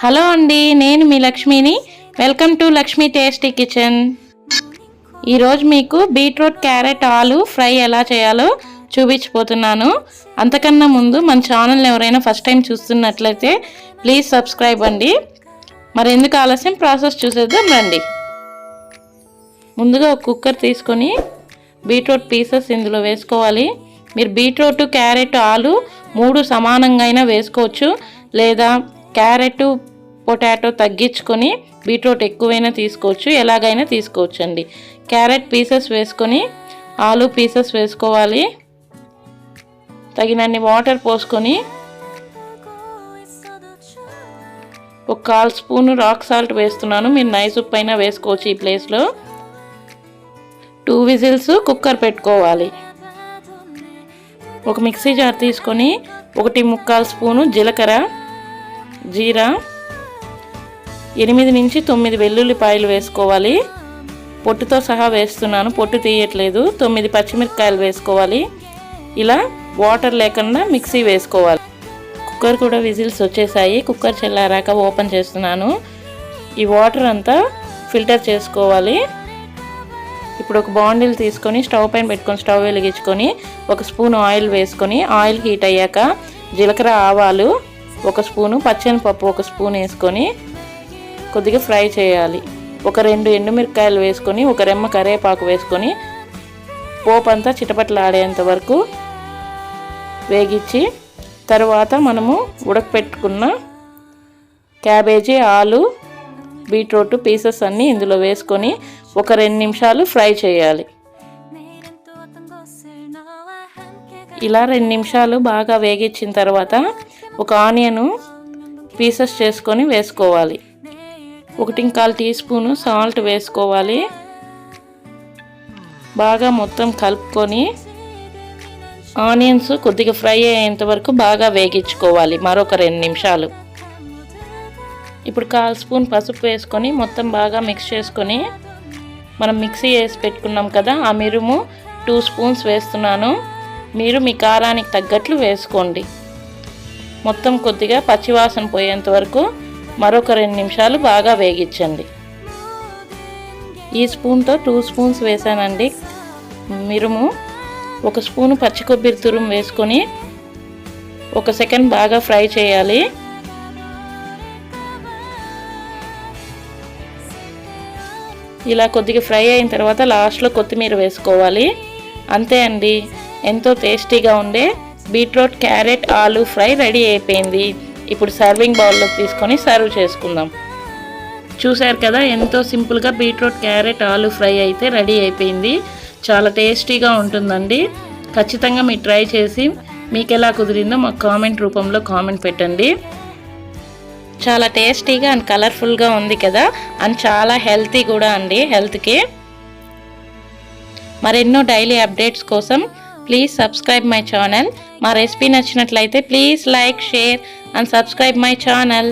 Hello అండి, నేను మీ లక్ష్మిని. Welcome to Lakshmi tasty kitchen. ఈరోజు మీకు బీట్రూట్ క్యారెట్ ఆలు ఫ్రై ఎలా చేయాలో చూపించబోతున్నాను. అంతకన్నా ముందు మన ఛానల్ని ఎవరైనా ఫస్ట్ టైం చూస్తున్నట్లయితే ప్లీజ్ సబ్స్క్రైబ్ అండి. మరి ఎందుకు ఆలస్యం, ప్రాసెస్ చూసేద్దాం రండి. ముందుగా ఒక కుక్కర్ తీసుకొని బీట్రూట్ పీసెస్ ఇందులో వేసుకోవాలి. మీరు బీట్రూట్ క్యారెట్ ఆలు 3 సమానంగా అయినా వేసుకోవచ్చు, లేదా క్యారెట్ పొటాటో తగ్గించుకొని బీట్రూట్ ఎక్కువైనా తీసుకోవచ్చు, ఎలాగైనా తీసుకోవచ్చు అండి. క్యారెట్ పీసెస్ వేసుకొని ఆలు పీసెస్ వేసుకోవాలి. తగినన్ని వాటర్ పోసుకొని ఒక 1/4 స్పూను రాక్ సాల్ట్ వేస్తున్నాను. మీరు నైస్ ఉప్పు అయినా వేసుకోవచ్చు ఈ ప్లేస్లో. 2 విజిల్స్ కుక్కర్ పెట్టుకోవాలి. ఒక మిక్సీ జార్ తీసుకొని 1/4 స్పూను జీలకర్ర, జీరా, 8 నుంచి 9 వెల్లుల్లిపాయలు వేసుకోవాలి. పొట్టుతో సహా వేస్తున్నాను, పొట్టు తీయట్లేదు. 9 పచ్చిమిరపకాయలు వేసుకోవాలి. ఇలా వాటర్ లేకుండా మిక్సీ వేసుకోవాలి. కుక్కర్ కూడా విజిల్స్ వచ్చేసాయి. కుక్కర్ చల్లారాక ఓపెన్ చేస్తున్నాను. ఈ వాటర్ అంతా ఫిల్టర్ చేసుకోవాలి. ఇప్పుడు ఒక బాండిల్ తీసుకొని స్టవ్ పైన పెట్టుకొని స్టవ్ వెలిగించుకొని 1 స్పూన్ ఆయిల్ వేసుకొని, ఆయిల్ హీట్ అయ్యాక జీలకర్ర, ఆవాలు 1 స్పూను, పచ్చెనపప్పు 1 స్పూన్ వేసుకొని కొద్దిగా ఫ్రై చేయాలి. ఒక 2 ఎండుమిరపకాయలు వేసుకొని, ఒక రెమ్మ కరివేపాకు వేసుకొని పోపు అంతా చిటపటలాడేంత వరకు వేగించి, తర్వాత మనము ఉడకపెట్టుకున్న క్యాబేజీ, ఆలు, బీట్రూట్ పీసెస్ అన్నీ ఇందులో వేసుకొని ఒక 2 నిమిషాలు ఫ్రై చేయాలి. ఇలా 2 నిమిషాలు బాగా వేగించిన తర్వాత ఒక ఆనియన్ పీసెస్ చేసుకొని వేసుకోవాలి. 1/4 టీ స్పూను సాల్ట్ వేసుకోవాలి. బాగా మొత్తం కలుపుకొని ఆనియన్స్ కొద్దిగా ఫ్రై అయ్యేంత వరకు బాగా వేగించుకోవాలి మరొక 2 నిమిషాలు. ఇప్పుడు 1/4 స్పూన్ పసుపు వేసుకొని మొత్తం బాగా మిక్స్ చేసుకొని, మనం మిక్సీ వేసి పెట్టుకున్నాం కదా, ఆ మిరుము 2 స్పూన్స్ వేస్తున్నాను. మీరు మీ కారానికి తగ్గట్లు వేసుకోండి. మొత్తం కొద్దిగా పచ్చివాసన పోయేంత వరకు మరొక 2 నిమిషాలు బాగా వేగించండి. ఈ స్పూన్తో 2 స్పూన్స్ వేసానండి మిరుము. 1 స్పూను పచ్చి కొబ్బరి తురుము వేసుకొని 1 సెకండ్ బాగా ఫ్రై చేయాలి. ఇలా కొద్దిగా ఫ్రై అయిన తర్వాత లాస్ట్లో కొత్తిమీర వేసుకోవాలి. అంతే అండి, ఎంతో టేస్టీగా ఉండే బీట్రూట్ క్యారెట్ ఆలు ఫ్రై రెడీ అయిపోయింది. ఇప్పుడు సర్వింగ్ బౌల్లోకి తీసుకొని సర్వ్ చేసుకుందాం. చూశారు కదా, ఎంతో సింపుల్గా బీట్రూట్ క్యారెట్ ఆలు ఫ్రై అయితే రెడీ అయిపోయింది. చాలా టేస్టీగా ఉంటుందండి. ఖచ్చితంగా మీరు ట్రై చేసి మీకు ఎలా కుదిరిందో మాకు కామెంట్ రూపంలో కామెంట్ పెట్టండి. చాలా టేస్టీగా అండ్ కలర్ఫుల్గా ఉంది కదా, అండ్ చాలా హెల్తీ కూడా అండి హెల్త్కి. మరెన్నో డైలీ అప్డేట్స్ కోసం ప్లీజ్ సబ్స్క్రైబ్ మై ఛానల్. మా రెసిపీ నచ్చినట్లయితే please like, share and subscribe my channel.